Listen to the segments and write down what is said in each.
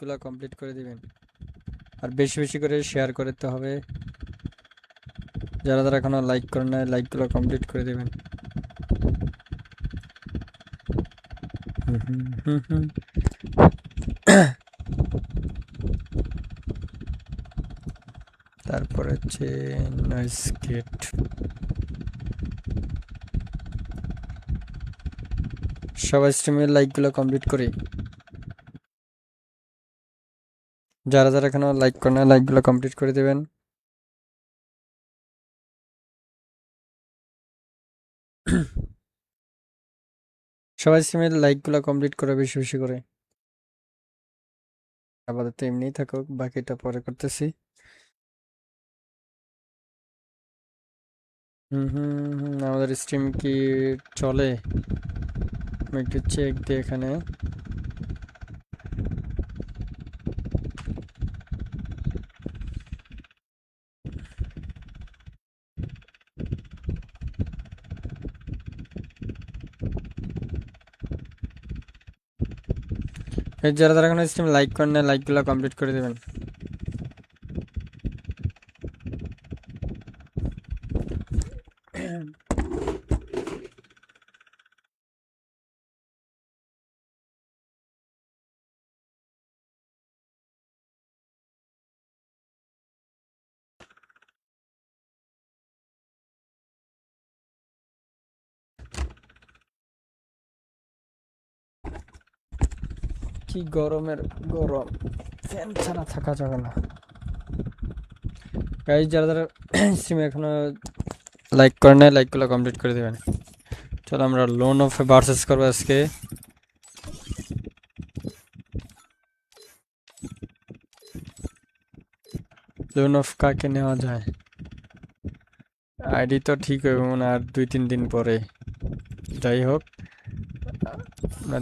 লাইকগুলো complete করে দিবেন আর বেশি বেশি করে শেয়ার করতে হবে। যারা যারা এখনো লাইক করেন না লাইকগুলো কমপ্লিট করে দিবেন। তারপর হচ্ছে নয়েজ গেট। সবাই স্ট্রিমের লাইকগুলো কমপ্লিট করি। যারা যারা এখনো লাইক করেন না লাইকগুলো কমপ্লিট করে দেবেন। সবাই স্ট্রিমের লাইকগুলো কমপ্লিট করে বেশি বেশি করে। আপাতত এমনিই থাকুক, বাকিটা পরে করতেছি। আমাদের স্ট্রিম কি চলে? আমি একটু চেক দিই এখানে। এই যারা যারা এখন স্ট্রিম লাইক করেন না লাইকগুলো কমপ্লিট করে দেবেন। কি গরমের গরম, ফ্যান ছাড়া থাকা যাবে না। গাইজ যারা যারা স্ট্রিমে এখনো লাইক করেন না লাইকগুলো কমপ্লিট করে দেবেন। চলো আমরা লোন অফ ভার্সেস করবো আজকে। লোন অফ কাকে নেওয়া যায়? আইডি তো ঠিক হবে মনে আর 2-3 দিন পরে। যাই হোক,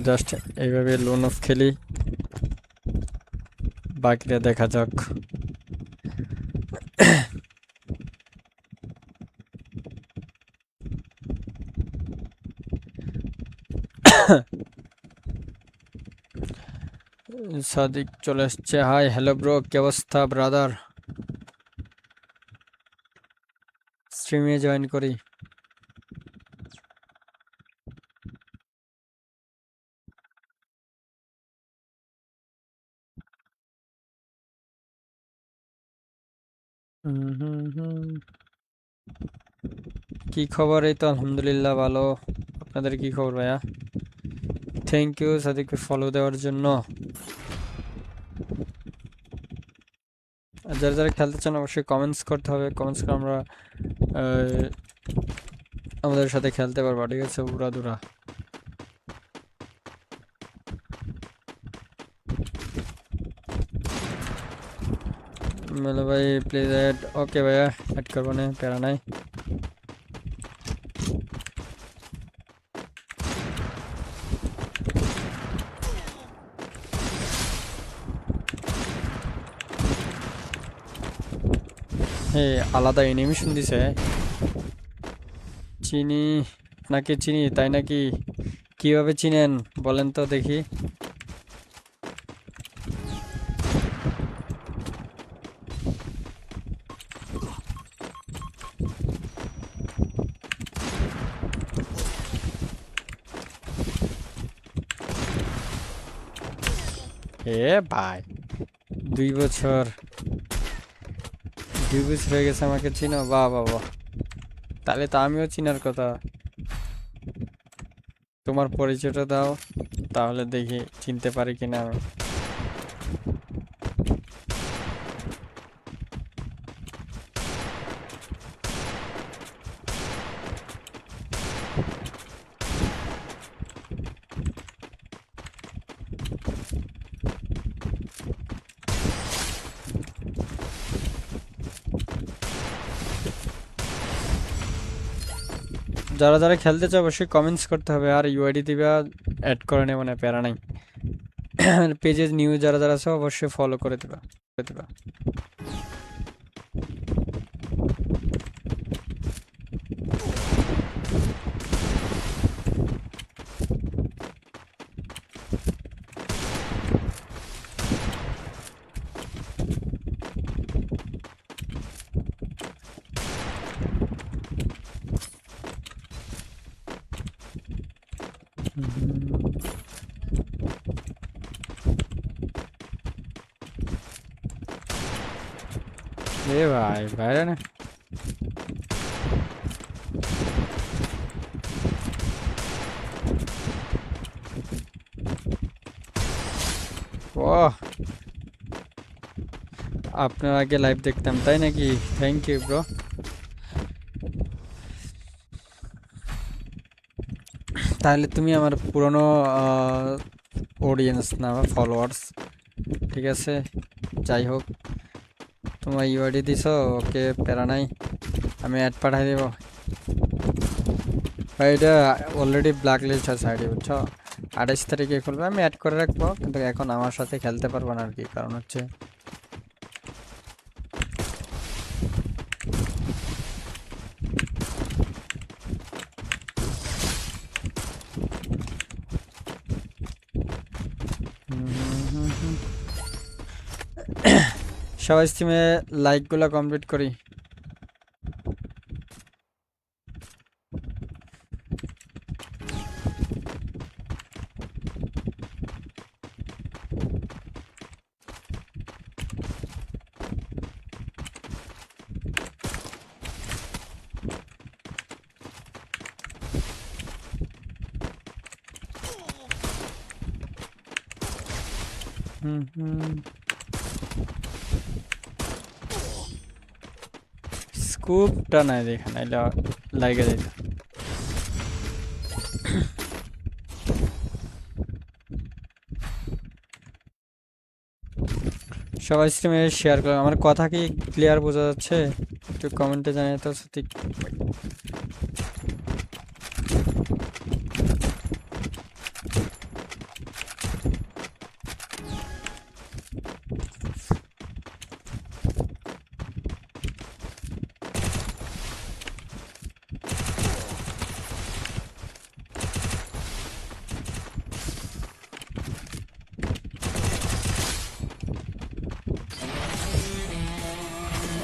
জাস্ট এইভাবে লোন অফ খেলি, বাকিটা দেখা যাক। সাদিক চলে আসছে। হাই, হ্যালো ব্রো, কি অবস্থা ব্রাদার? স্ট্রিমে জয়েন করি। কি খবর? এই তো আলহামদুলিল্লাহ ভালো। আপনাদের কি খবর ভাইয়া? থ্যাংক ইউ সাদিককে ফলো দেওয়ার জন্য। আর যারা যারা খেলতে চান অবশ্যই কমেন্টস করতে হবে, কমেন্টস করে আমরা আমাদের সাথে খেলতে পারবো, ঠিক আছে? উড়াদুরা। মেলো ভাই প্লিজ অ্যাড। ওকে ভাইয়া, অ্যাড করবো না, প্যারা নাই। হে, আলাদা অ্যানিমেশন দিছে। চিনি নাকি চিনি, তাই নাকি? কিভাবে চিনেন বলেন তো দেখি। এ ভাই, 2 বছর হয়ে গেছে আমাকে চিনো? বাহ বাহ বাহ, তাহলে তো আমিও চিনার কথা। তোমার পরিচয়টা দাও, তাহলে দেখি চিনতে পারি কিনা আমি। যারা যারা খেলতে চায় অবশ্যই কমেন্টস করতে হবে, আর ইউআইডি দিবা, অ্যাড করে নেবে, মানে প্যারা নাই। পেজে নিউ যারা যারা আছে অবশ্যই ফলো করে দেবা। এ ভাই বাইরে না ও আপনার আগে লাইভ দেখতাম তাই নাকি? Thank you bro. তাহলে তুমি আমার পুরনো অডিয়েন্স না ফলোয়ার্স, ঠিক আছে? যাই হোক, তোমার ইউআইডি দিছো, ওকে প্যারা নাই, আমি অ্যাড পাঠাই দেব। ভাই এটা অলরেডি ব্ল্যাক লিস্ট আছে আইডি, বুঝছো? 28 তারিখে খুলবে, আমি অ্যাড করে রাখবো, কিন্তু এখন আমার সাথে খেলতে পারবো না আর কি, কারণ হচ্ছে সবাই স্ট্রিমে লাইকগুলো কমপ্লিট করি। স্কুপটা নাই দেখে, নাইলে লাগে যেত। সবাই স্ট্রিমে শেয়ার করো। আমার কথা কি ক্লিয়ার বোঝা যাচ্ছে? একটু কমেন্টে জানিয়ে তো সত্যি।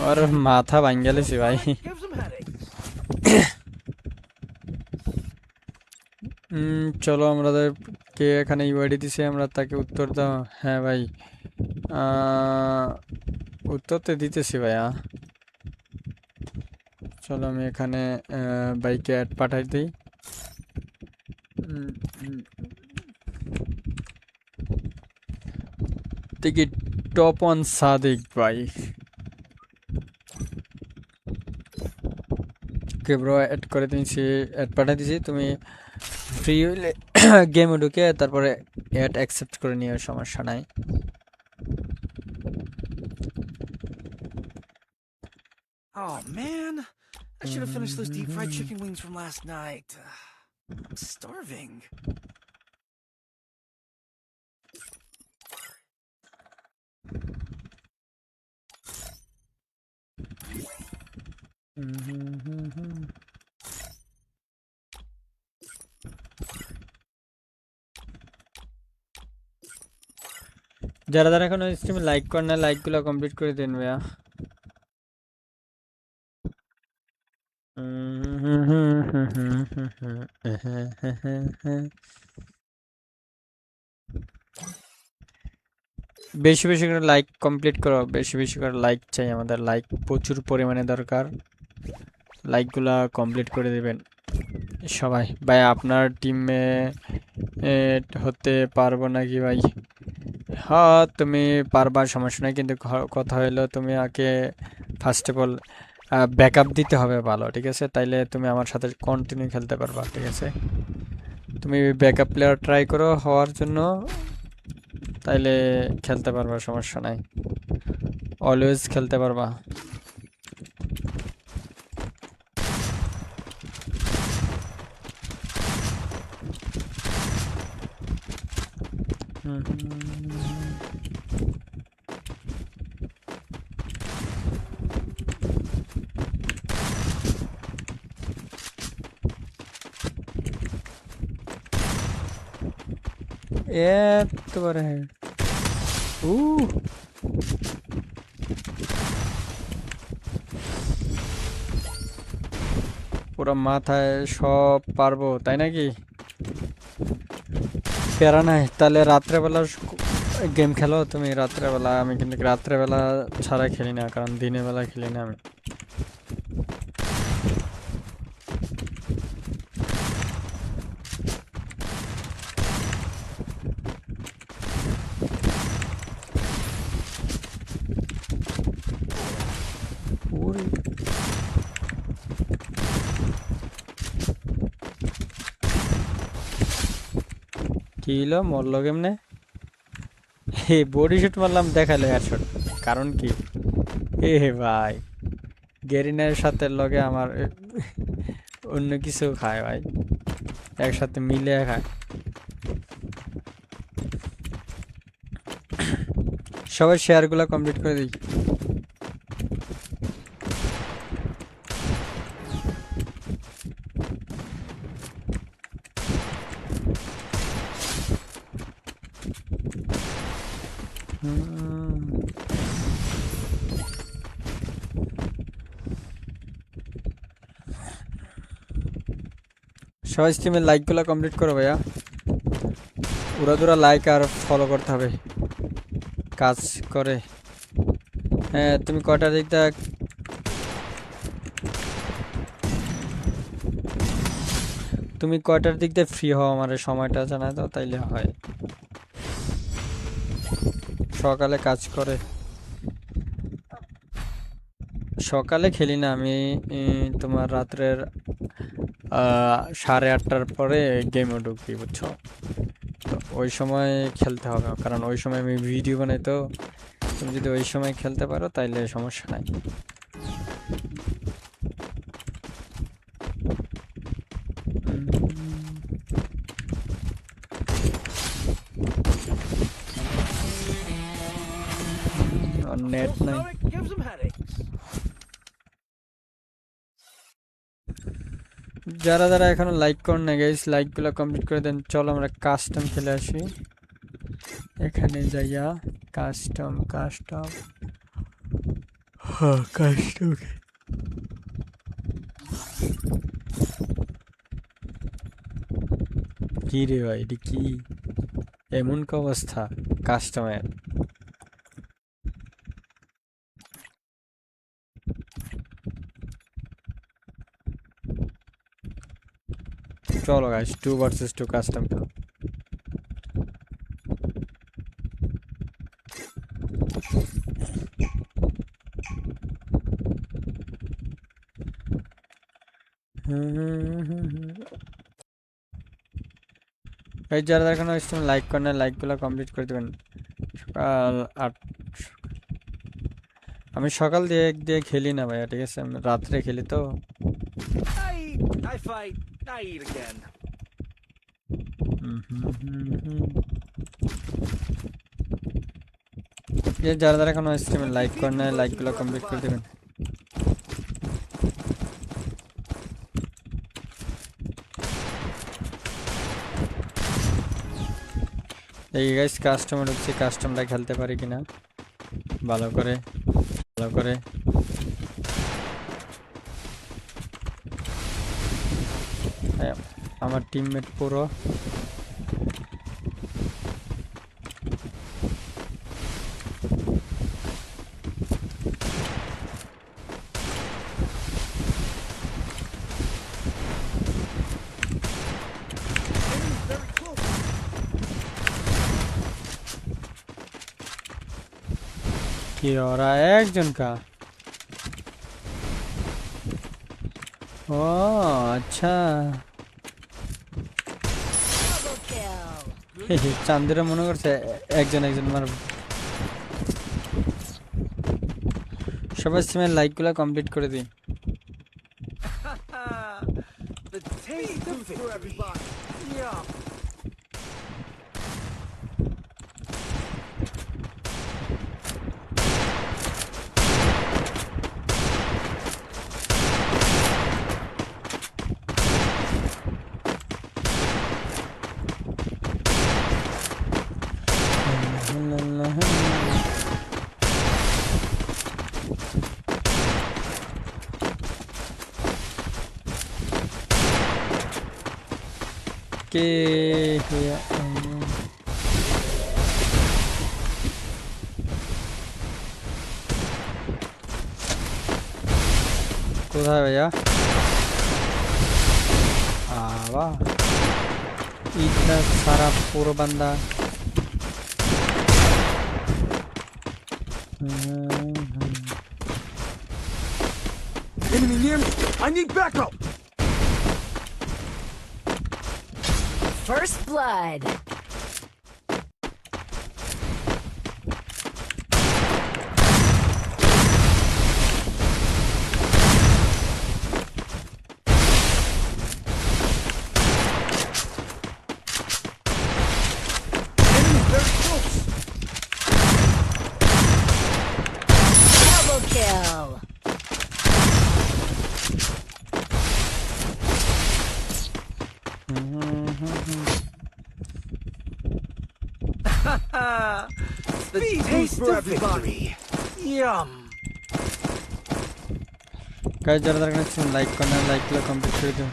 আর মাথা ভাঙ্গেলেছি ভাই। চলো আমাদের কে এখানে ইউআইডি দিছে, আমরা তাকে উত্তর দাও। হ্যাঁ ভাই, উত্তর তো দিতেছি ভাইয়া। চলো আমি এখানে বাইকে অ্যাড পাঠাই দিই। টিকিট টপ অন সাদিক ভাই। কে ব্রো অ্যাড করে দিয়েছি, অ্যাড পাঠিয়ে দিয়েছি। তুমি ফ্রি হইলে গেমে ঢুকে তারপরে অ্যাড অ্যাকসেপ্ট করে নিও, সমস্যা নাই। Oh man, I should have finished those deep fried chicken wings from last night. I'm starving. যারা যারা এখন স্ট্রিমে লাইক করেন না, লাইকগুলো কমপ্লিট করে দিন ভাইয়া। বেশি বেশি করে লাইক কমপ্লিট করো, বেশি বেশি করে লাইক চাই আমাদের, লাইক প্রচুর পরিমাণে দরকার। লাইকগুলা কমপ্লিট করে দিবেন সবাই। ভাই আপনার টিমে হতে পারবো নাকি ভাই? হ্যাঁ তুমি পারবা, সমস্যা নাই, কিন্তু কথা হলো তুমি আগে ফার্স্ট অফ অল ব্যাকআপ দিতে হবে ভালো, ঠিক আছে? তাইলে তুমি আমার সাথে কন্টিনিউ খেলতে পারবা, ঠিক আছে? তুমি ব্যাকআপ প্লেয়ার ট্রাই করো হওয়ার জন্য, তাইলে খেলতে পারবা, সমস্যা নাই, অলওয়েজ খেলতে পারবা। এতবারে পুরো মাথায় সব পারবো তাই নাকি? প্যারা নাই, তাহলে রাত্রেবেলা গেম খেলো তুমি রাত্রেবেলা? আমি কিন্তু রাত্রেবেলা ছাড়া খেলি না, কারণ দিনের বেলা খেলি না আমি। ওরে, কি হলো, মরলো কেমনে? হে, বডি শুট মারলাম, দেখালে হেডশট। কারণ কি? এ ভাই, গেরিনার সাথে লগে আমার অন্য কিছু খায় ভাই, একসাথে মিলে খায়। সবাই শেয়ারগুলো কমপ্লিট করে দিই। হুম, সবাই স্ট্রিমের লাইকগুলো কমপ্লিট করো ভাইয়া। উড়াদুরা লাইক আর ফলো করতে হবে, কাজ করে। হ্যাঁ, তুমি কটার দিক দিয়ে, তুমি কয়টার দিক দিয়ে ফ্রি হও আমার সময়টা জানাই দাও, তাইলে হয়। সকালে কাজ করে, সকালে খেলি না আমি। তোমার রাত্রের 8:30টার পরে গেমে ঢুকি, বুঝছো? তো ওই সময় খেলতে হবে, কারণ ওই সময় আমি ভিডিও বানাই। তো তুমি যদি ওই সময় খেলতে পারো তাইলে সমস্যা নাই। নেট নাই। Stomach gives them headaches. যারা যারা এখনো লাইক করেন না গাইস, লাইকগুলো কমপ্লিট করে দেন। চলো আমরা কাস্টম খেলে আসি। এখানে যাইয়া কাস্টম কাস্টম, হ্যাঁ কাস্টম। কি রে ভাই, এটা কি এমন কি অবস্থা কাস্টমের? চলো গাইস, 2 vs 2 কাস্টম খেলো। এই যারা এখনো লাইক করেন না, লাইকগুলো কমপ্লিট করে দেবেন। সকাল 8। আমি সকাল দিয়ে দিয়ে খেলি না ভাইয়া, ঠিক আছে? আমি রাত্রে খেলি তো। I fight, I eat again. যারা যারা এখনো স্ট্রিমে লাইক করেন না, লাইকগুলো কমপ্লিট করে দেবেন। এই গাইস, কাস্টমার হচ্ছে, কাস্টমটা খেলতে পারি কিনা ভালো করে, ভালো করে। হ্যাঁ, আমার টিমমেট পুরো। Enemy's very close. কি ওরা একজন কা? ও আচ্ছা, চান্দিরা মনে করছে একজন একজন মারব। সবাই স্ট্রিমের লাইকগুলো কমপ্লিট করে দিই। The taste of for everybody. Yeah. কে কোথায় ভাইয়া? আবা इतना सारा पूरा बंदा। Enemy near me. I need backup. First blood. Enemy very close. Double kill. The taste for everybody. Yum. Guys जरा जरा लाइक करना, लाइक लो कंप्लीट कर दो।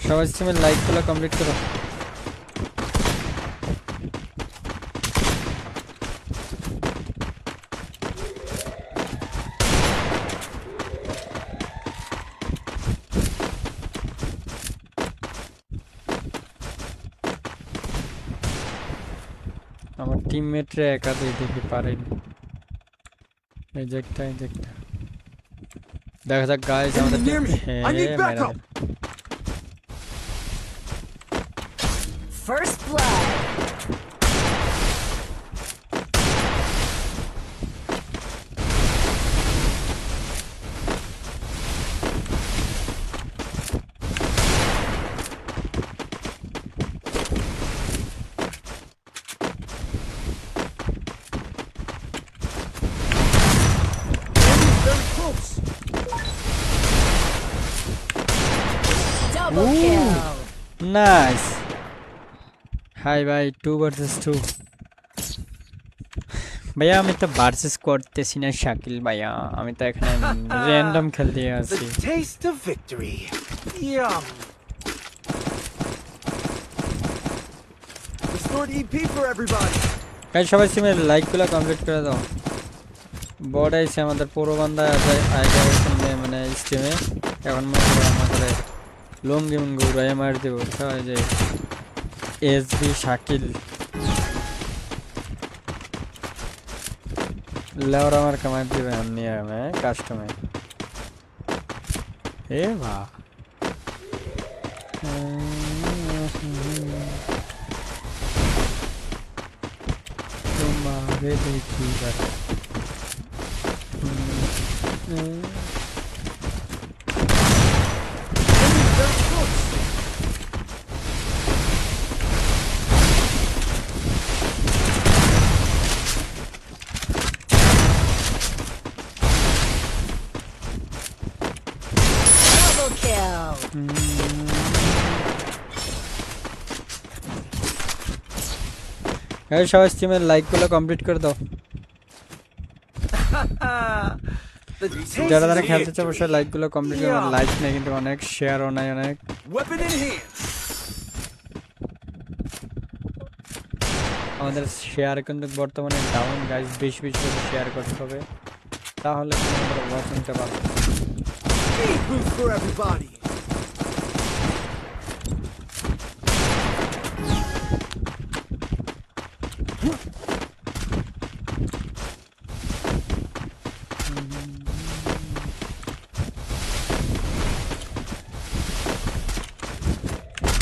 সবাই তুমি লাইক গুলো কমপ্লিট করো। আমার টিমমেটরা একা দেখি পারেনি। এই যে একটা দেখা যাক গাইস আমাদের Enemy near me. I need backup. First blood. Enemy very close. Double Ooh. kill. Nice. Hi ভাই 2 ভার্সেস 2। ভাইয়া আমি তো ভার্সেস করতেছি না শাকিল ভাইয়া, আমি তো এখানে র্যান্ডম খেলতে আছি। The taste of victory. Yum. Restored EP for everybody. Guys সবাই সিমে লাইকগুলো কমপ্লিট করে দাও। বড় আইছে আমাদের পুরো বান্দা আইগা মানে স্টিমে এখন মনে করো আমাদের লঙ্গি মঙ্গি উড়াই মার দেবো। সবাই যে এসবি শাকিল লেওর আমার কামাই দিবে এমনি আমি কাস্টমে এ বা তোমারে দেখি বার Enemy very close. Double kill. Guys সবাই স্টিমের লাইকগুলো কমপ্লিট করে দাও। The taste যারা যারা of খেলতে চাও victory. অবশ্যই লাইকগুলো কমপ্লিট করে দাও। লাইক নেই কিন্তু অনেক, শেয়ারও নাই অনেক। Weapon in hand. আমাদের শেয়ার কিন্তু বর্তমানে ডাউন গাইস, বেশি বেশি করে শেয়ার করতে হবে তাহলে কিন্তু আমরা ওয়াচিংটা পাবো। Speed boost for everybody.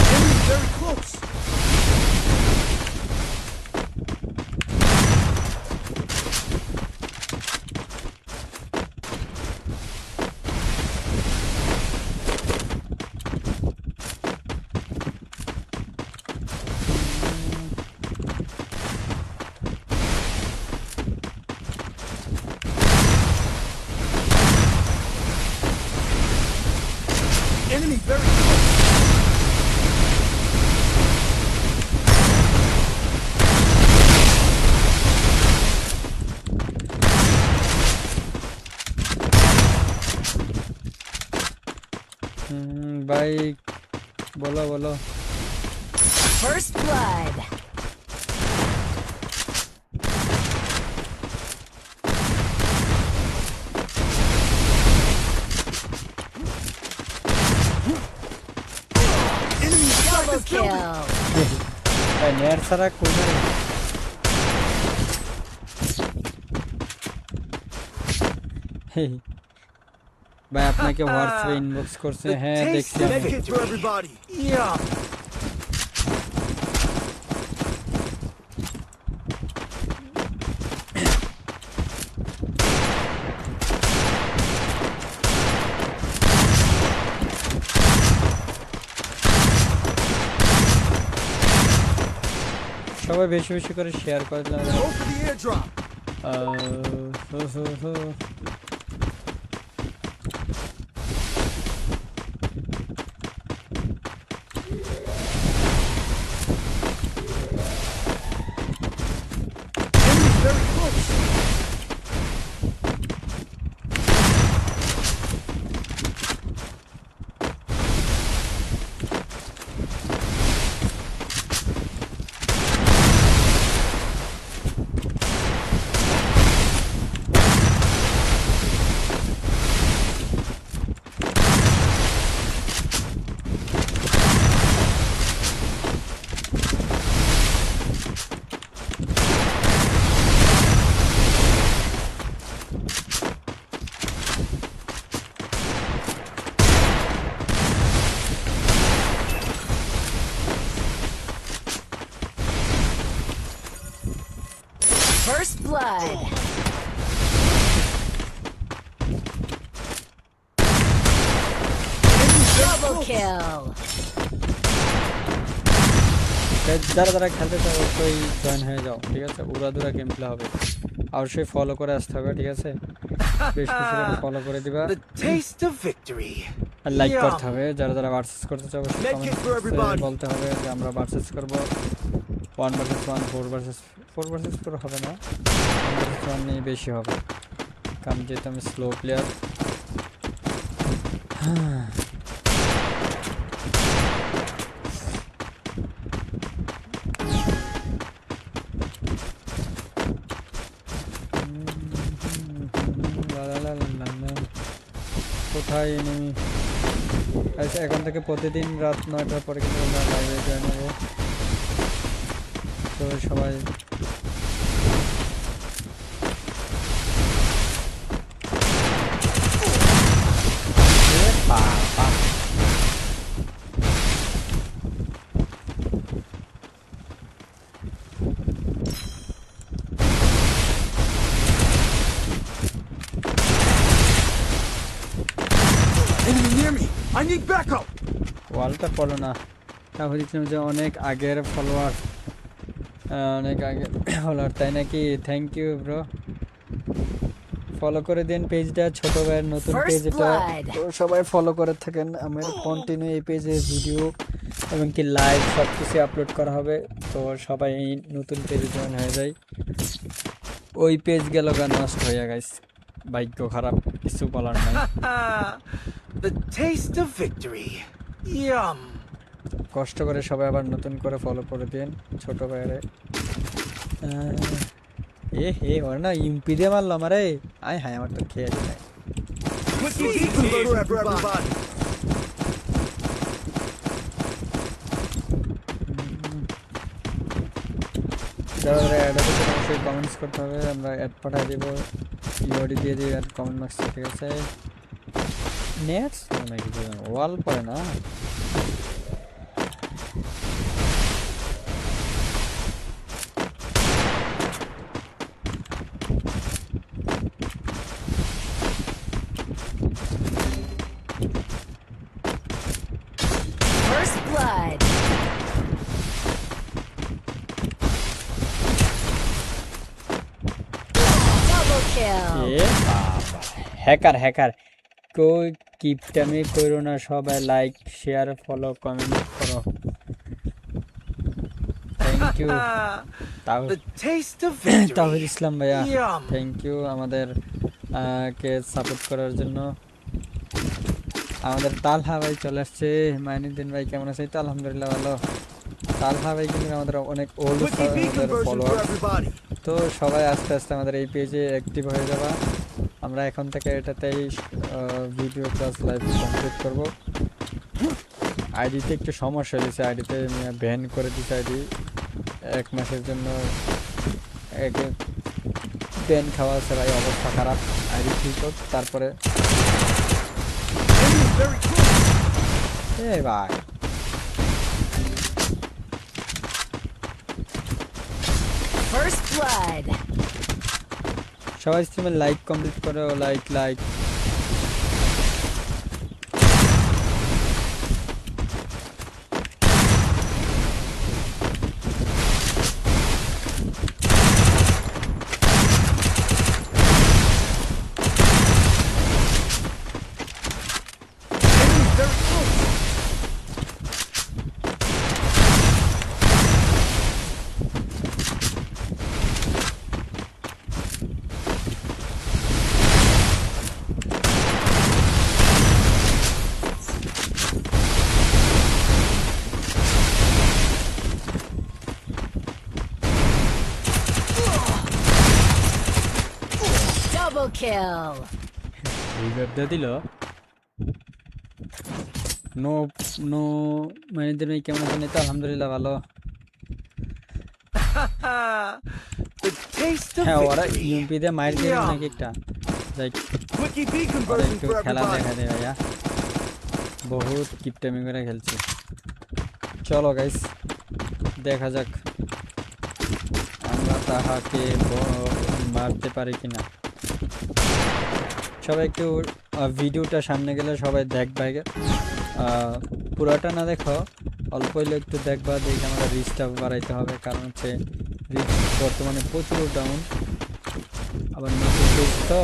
Enemy very close. Enemy very close. ভাই বলো বলো। First blood. Double kill. ভাই নেয়ার ছাড়া কই নাই। ভাই আপনাকে হোয়াটসঅ্যাপে ইনবক্স করছে, The হ্যাঁ taste দেখছি of আমি। victory. For everybody. Yum. সবাই বেশি বেশি করে শেয়ার করে দিলাম। Go for the airdrop. Enemy's very close. First blood. Double kill. যারা যারা খেলতে চাও অবশ্যই জয়েন হয়ে যাও, ঠিক আছে? উড়াদুরা গেম প্লে হবে, অবশ্যই ফলো করে আসতে হবে, ঠিক আছে? বেশ বেশি করে ফলো করে দিবা The taste of victory. আর লাইক Yum. করতে হবে। যারা যারা ভার্সেস করতে চাও অবশ্যই Make it for everybody. কমেন্টে বলতে হবে যে আমরা ভার্সেস করব। 1 ভার্সেস 1, 4 ভার্সেস 4 হবে না, 1 ভার্সেস 1 নিয়ে বেশি হবে, কারণ যেহেতু আমি স্লো প্লেয়ার। কোথায় এনিমি? আচ্ছা, এখন থেকে প্রতিদিন রাত 9টার পরে কিন্তু আমরা লাইভে জয়েন হবো, তো সবাই Enemy near me. I need backup. ওয়ালটা পড়ো না। তা বলছিলাম যে অনেক আগের ফলোয়ার, অনেক আগের ফলোয়ার, তাই নাকি? Thank you bro. ফলো করে দিন পেজটা, ছোট ভাইয়ের নতুন First পেজ এটা, blood. তো সবাই ফলো করে থাকেন। আমার কন্টিনিউ এই পেজে ভিডিও এবং কি লাইভ সব কিছু আপলোড করা হবে, তো সবাই এই নতুন পেজে জয়েন হয়ে যায়। ওই পেজ গেল গান নষ্ট হয়ে গেছে, ভাগ্য খারাপ, কিছু বলার নাই। The taste of victory. Yum. কষ্ট করে সবাই আবার নতুন করে ফলো করে দিন ছোট ভাইরে। এ হে ওর না ইউপি দিয়ে মারলো আমারে, আয় হায় আমার তো খেয়ে যায়। For everybody. যারা যারা অ্যাড আছে তারা অবশ্যই কমেন্টস করতে হবে, আমরা অ্যাড পাঠিয়ে দেবো, ইউআইডি দিয়ে দিই আর কমেন্ট বক্সে, ঠিক আছে? নেক্সট নাকি ওয়াল পড়ে না। First blood. Double kill. এ বাবা, হ্যাকার হ্যাকার, কই কিপটামি করো না, সবাই লাইক শেয়ার ফলো কমেন্ট করো। Thank you The taste of victory. Tahir Islam ভাইয়া, Yum. থ্যাংক ইউ আমাদের কে সাপোর্ট করার জন্য। আমাদের তালহা ভাই চলে আসছে। মাইনুদ্দিন ভাই কেমন আছে? তো আলহামদুলিল্লাহ ভালো। তালহা ভাই কিন্তু আমাদের অনেক ওল্ড Quickie B আমাদের conversion for ফলোয়ার। everybody. তো সবাই আস্তে আস্তে আমাদের এই পেজে অ্যাক্টিভ হয়ে যাবা। আমরা এখন থেকে এটাতেই ভিডিও প্লাস লাইভ কমপ্লিট করব। আইডিতে একটু সমস্যা হয়েছে, আইডিতে ব্যান করে দিচ্ছে আইডি 1 মাসের জন্য। ব্যান খাওয়া আছে ভাই, অবস্থা খারাপ। আইডি ঠিক হোক তারপরে। Enemy very close. এ ভাই First blood. সবাই স্ট্রিমে লাইক কমপ্লিট করো, like like. Enemy very close. Double kill. Revive দিয়ে দিল। নো নো মাইনুদ্দিন ভাই কেমন আছেন? এই তো আলহামদুলিল্লাহ ভালো। The taste of হ্যাঁ ওরা victory. ইউএমপি দিয়ে মাইর দিয়ে Yum. নাকি একটা যাই। Quickie B ওরা conversion একটু for খেলা everybody. দেখা দেয় ভাইয়া, বহুত কিপটামি করে খেলছি। চলো গাইস দেখা যাক আমরা তাহাকে মারতে পারি কিনা। সবাই একটু ভিডিওটা সামনে গেলে সবাই দেখবা, পুরাটা না দেখো, অল্প হইলে একটু দেখবা। দেখে আমাদের রিচটা বাড়াইতে হবে, কারণ হচ্ছে রিচ বর্তমানে প্রচুর ডাউন। আবার নতুন পেজ তো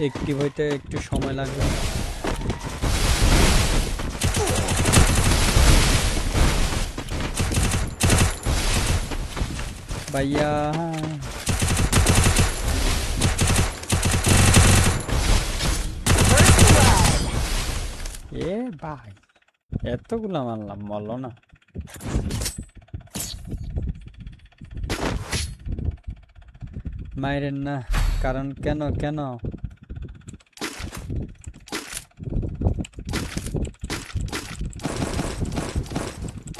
অ্যাক্টিভ হইতে একটু সময় লাগবে। ভাইয়া First blood. এ ভাই এতগুলা মারলাম, মরলো না। মাইরেন না, কারণ কেন কেন?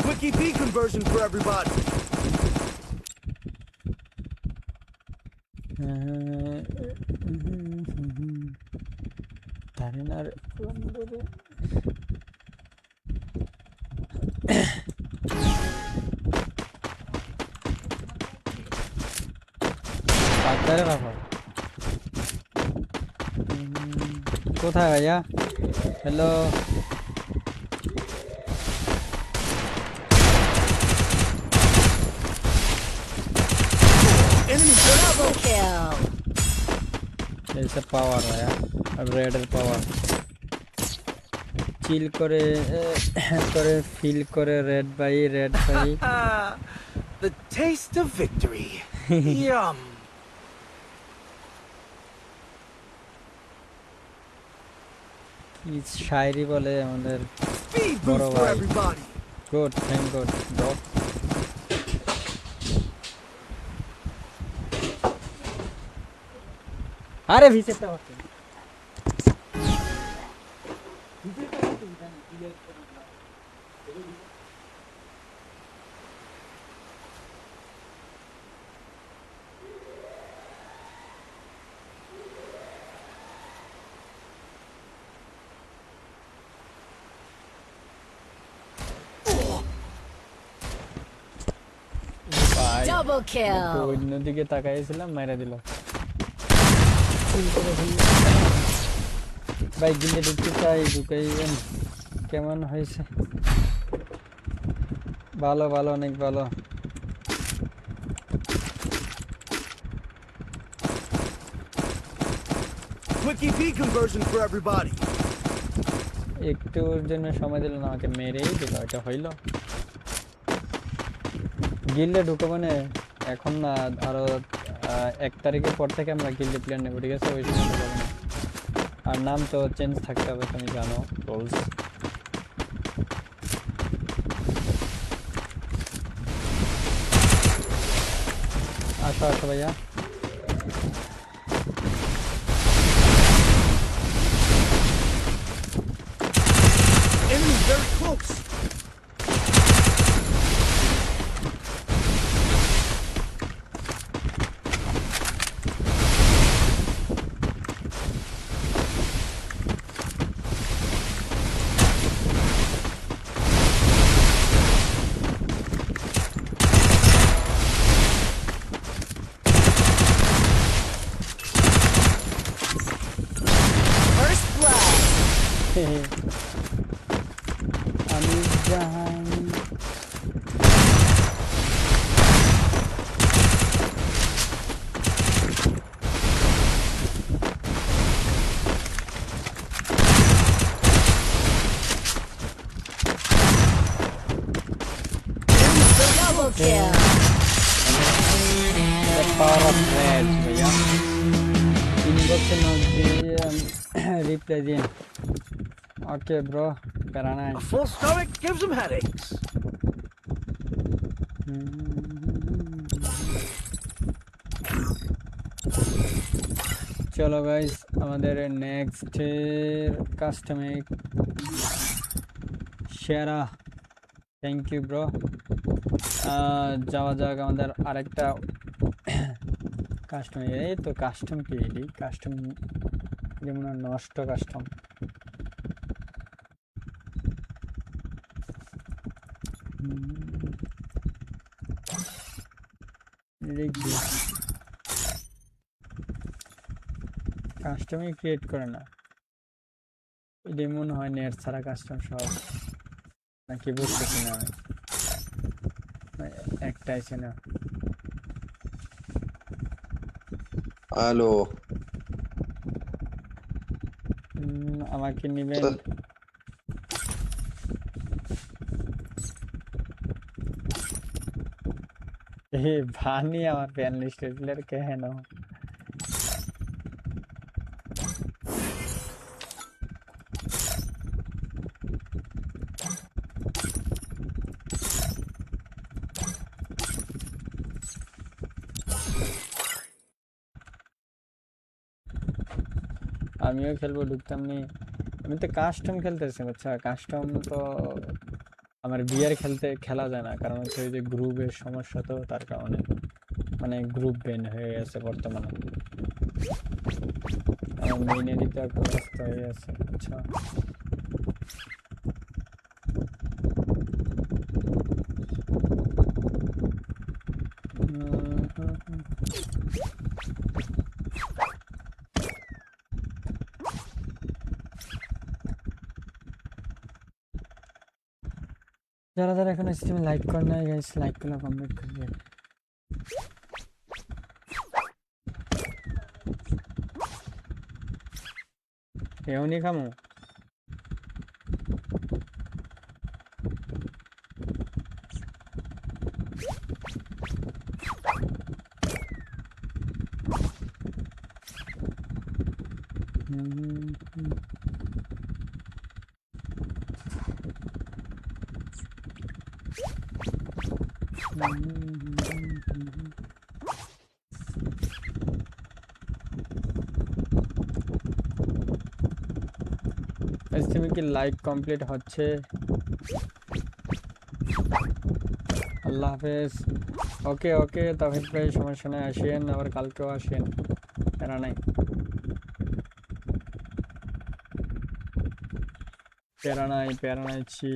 Quickie B conversion for everybody. জানি না রে। পাকড়ে রাখো। কোথায় ভাইয়া? Hello Enemy very Double close. kill. এইসব পাওয়ার ভাইয়া, রেডের পাওয়ার চিল করে করে ফিল করে। রেড ভাই রেড ভাই The taste of victory. Yum. কি শায়রি বলে আমাদের। Speed Boro boost for bhai. everybody. Good, thank god bro. আরে ভিসেটটা হচ্ছে ভাই। Double kill. অন্যদিকে তাকাইছিলাম, মাইরা দিল। ভাই গিলে ঢুকতে চাই, ঢুকাইবেন? কেমন হয়েছে? ভালো ভালো, অনেক ভালো। Quickie B conversion for everybody. একটুর জন্য সময় দিল না, আমাকে মেরেই দিল। এটা হইল? গিল্ডে ঢুকবো না এখন না, আরো 1 তারিখের পর থেকে আমরা গিল্ডে প্ল্যান নেবো, ঠিক আছে? ওই সময় ঢুকবো না। আর নাম তো চেঞ্জ থাকতে হবে, তুমি জানো রুলস। আসো আসো ভাইয়া। Enemy very close. First blood. আমি Jahan Double kill. Power of rage ভাইয়া। ইনবক্সে নক দিয়ে রিপ্লাই দিন। ওকে ব্রো, প্যারা নাই। A full stomach gives him headaches. চলো গাইস, আমাদের নেক্সট কাস্টমার সেরা। Thank you bro. যাওয়া যাক আমাদের আরেকটা কাস্টমার। এই তো কাস্টম কি, কাস্টম যেমন নষ্ট কাস্টম। কাস্টমই ক্রিয়েট করে না, এটা মনে হয় নেট ছাড়া কাস্টম সব, নাকি বুঝতেছি না আমি। একটাই ছিল। হ্যালো, আমাকে নিবেন? ভানি আমার প্যান লিস্টের প্লেয়ার কেন? আমিও খেলবো, ঢুকতাম নি। আমি তো কাস্টম খেলতেছি, আচ্ছা কাস্টম তো আমার বিয়ার খেলা যায় না, কারণ হচ্ছে ওই যে গ্রুপের সমস্যা, তো তার কারণে মানে গ্রুপ বেন হয়ে গেছে বর্তমানে। আমার মেইনেরই তো একটা অবস্থা হয়ে গেছে, আচ্ছা। যারা যারা এখন স্ট্রিমে লাইক করে নাই গাইস, লাইক করলে কমপ্লিট করবে। এমনি খামো। স্ট্রিমে কি লাইক কমপ্লিট হচ্ছে? আল্লাহ হাফেজ। ওকে ওকে তাহিদ ভাই, সমস্যা নাই, আসেন আবার কালকেও আসেন, প্যারা নাই, প্যারা নাই, প্যারা নাই।